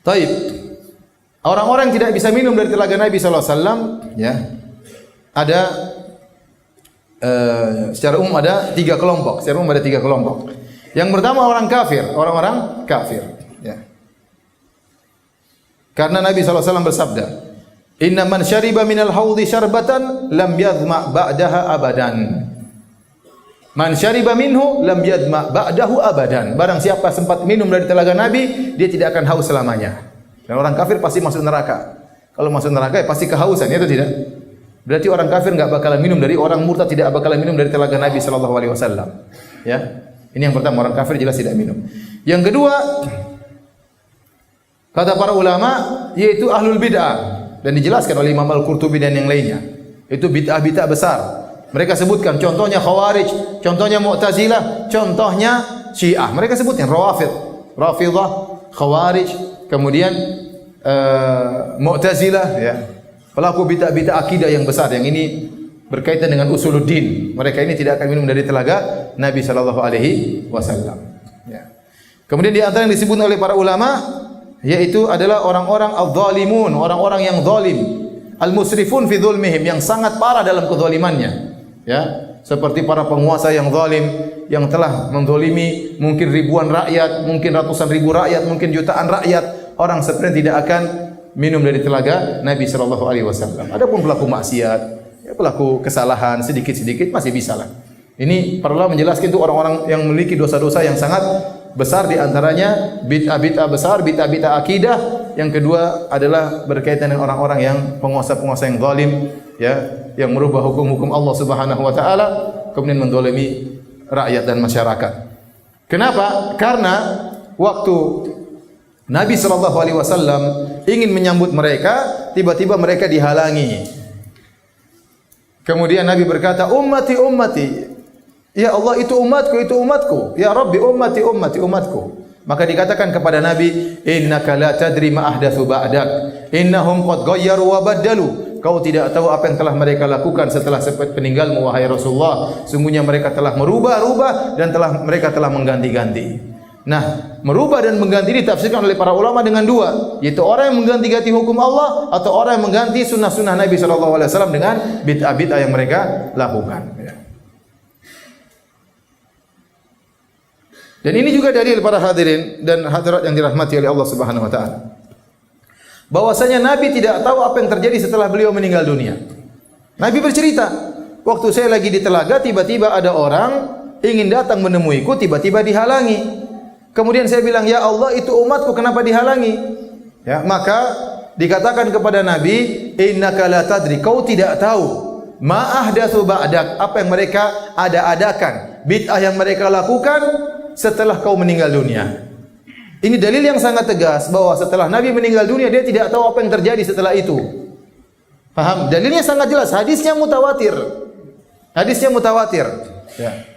Taib. Orang-orang yang tidak bisa minum dari telaga Nabi sallallahu alaihi wasallam, ya. Ada secara umum ada 3 kelompok. Secara umum ada 3 kelompok. Yang pertama orang kafir, orang-orang kafir, ya. Karena Nabi sallallahu alaihi wasallam bersabda, "Inna man syariba minal haudhi syarbatan lam yadhma ba'daha abadan." Man syariba minhu lam yadhma ba'dahu abadan. Barang siapa sempat minum dari telaga Nabi, dia tidak akan haus selamanya. Dan orang kafir pasti masuk neraka. Kalau masuk neraka ya pasti kehausan, ya atau tidak? Berarti orang kafir enggak bakalan minum dari, orang murtad tidak bakalan minum dari telaga Nabi sallallahu alaihi wasallam. Ya. Ini yang pertama, orang kafir jelas tidak minum. Yang kedua, kata para ulama, yaitu ahlul bid'ah, dan dijelaskan oleh Imam Al-Qurtubi dan yang lainnya. Itu bid'ah-bid'ah besar. Mereka sebutkan contohnya Khawarij, contohnya Mu'tazilah, contohnya Syiah. Mereka sebutkan Rafidhah, Khawarij, kemudian Mu'tazilah, ya. Pelaku bid'ah-bid'ah akidah yang besar, yang ini berkaitan dengan usuluddin. Mereka ini tidak akan minum dari telaga Nabi sallallahu alaihi wasallam. Ya. Kemudian di antara yang disebut oleh para ulama yaitu adalah orang-orang adz-dzalimun, orang-orang yang zalim, al-musrifun fi dzulmihim, yang sangat parah dalam kezalimannya. Ya, seperti para penguasa yang zalim, yang telah menzalimi mungkin ribuan rakyat, mungkin ratusan ribu rakyat, mungkin jutaan rakyat. Orang seperti tidak akan minum dari telaga Nabi sallallahu alaihi wasallam. Adapun pelaku maksiat, ya, pelaku kesalahan sedikit-sedikit masih bisa lah. Ini perlu menjelaskan itu orang-orang yang memiliki dosa-dosa yang sangat besar, di antaranya bid'ah-bid'ah besar, bid'ah-bid'ah akidah. Yang kedua adalah berkaitan dengan orang-orang yang penguasa-penguasa yang zalim, ya, yang merubah hukum-hukum Allah Subhanahu wa taala kemudian menzalimi rakyat dan masyarakat. Kenapa? Karena waktu Nabi sallallahu alaihi wasallam ingin menyambut mereka, tiba-tiba mereka dihalangi. Kemudian Nabi berkata, "Ummati, ummati." Ya Allah, itu umatku, itu umatku. Ya Rabbi, ummati, ummati, umatku. Maka dikatakan kepada Nabi, "Innaka la tadri ma ahdatsu ba'dak. Innahum qad ghayyaru wa baddalu." Kau tidak tahu apa yang telah mereka lakukan setelah peninggalmu wahai Rasulullah. Sungguhnya mereka telah merubah-rubah dan mereka telah mengganti-ganti. Nah, merubah dan mengganti ditafsirkan oleh para ulama dengan dua, yaitu orang yang mengganti-ganti hukum Allah atau orang yang mengganti sunnah-sunnah Nabi sallallahu alaihi wasallam dengan bid'ah-bid'ah yang mereka lakukan. Dan ini juga dalil para hadirin dan hadirat yang dirahmati oleh Allah Subhanahu wa taala, bahwasanya Nabi tidak tahu apa yang terjadi setelah beliau meninggal dunia. Nabi bercerita, waktu saya lagi di telaga, tiba-tiba ada orang ingin datang menemuiku, tiba-tiba dihalangi. Kemudian saya bilang, "Ya Allah, itu umatku, kenapa dihalangi?" Ya, maka dikatakan kepada Nabi, "Innaka la tadri." Kau tidak tahu ma ahdatsu ba'dak, apa yang mereka ada-adakan, bid'ah yang mereka lakukan setelah kau meninggal dunia. Ini dalil yang sangat tegas bahwa setelah Nabi meninggal dunia, dia tidak tahu apa yang terjadi setelah itu. Paham? Dalilnya sangat jelas, hadisnya mutawatir. Hadisnya mutawatir. Ya.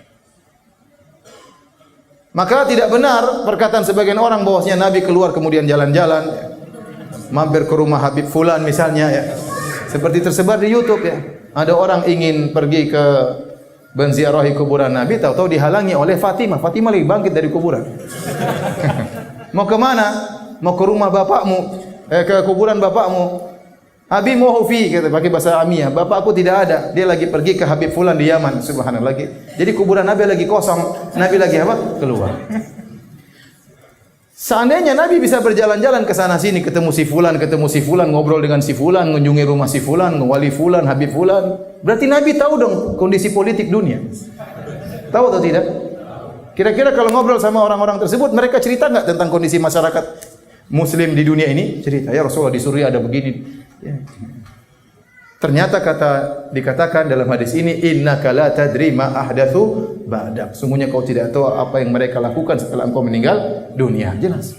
Maka tidak benar perkataan sebagian orang bahwasanya Nabi keluar kemudian jalan-jalan, ya, mampir ke rumah Habib Fulan misalnya, ya. Seperti tersebar di YouTube, ya. Ada orang ingin pergi ke menziarahi kuburan Nabi, tahu-tahu dihalangi oleh Fatimah. Fatimah lagi bangkit dari kuburan. Mau ke mana? Mau ke rumah bapakmu, ke kuburan bapakmu. Abi muhufi, kata pakai bahasa Amiyah. Bapakku tidak ada. Dia lagi pergi ke Habib Fulan di Yaman. Subhanallah. Jadi kuburan Nabi lagi kosong. Nabi lagi apa? Keluar. Seandainya Nabi bisa berjalan-jalan ke sana sini, ketemu si Fulan, ngobrol dengan si Fulan, mengunjungi rumah si Fulan, wali Fulan, Habib Fulan, berarti Nabi tahu dong kondisi politik dunia. Tahu atau tidak? Kira-kira kalau ngobrol sama orang-orang tersebut, mereka cerita enggak tentang kondisi masyarakat Muslim di dunia ini? Cerita, ya Rasulullah di Suriah ada begini. Ya. Ternyata dikatakan dalam hadis ini, innaka la tadri ma ahdatsu ba'dak. Sungguhnya kau tidak tahu apa yang mereka lakukan setelah engkau meninggal dunia. Jelas.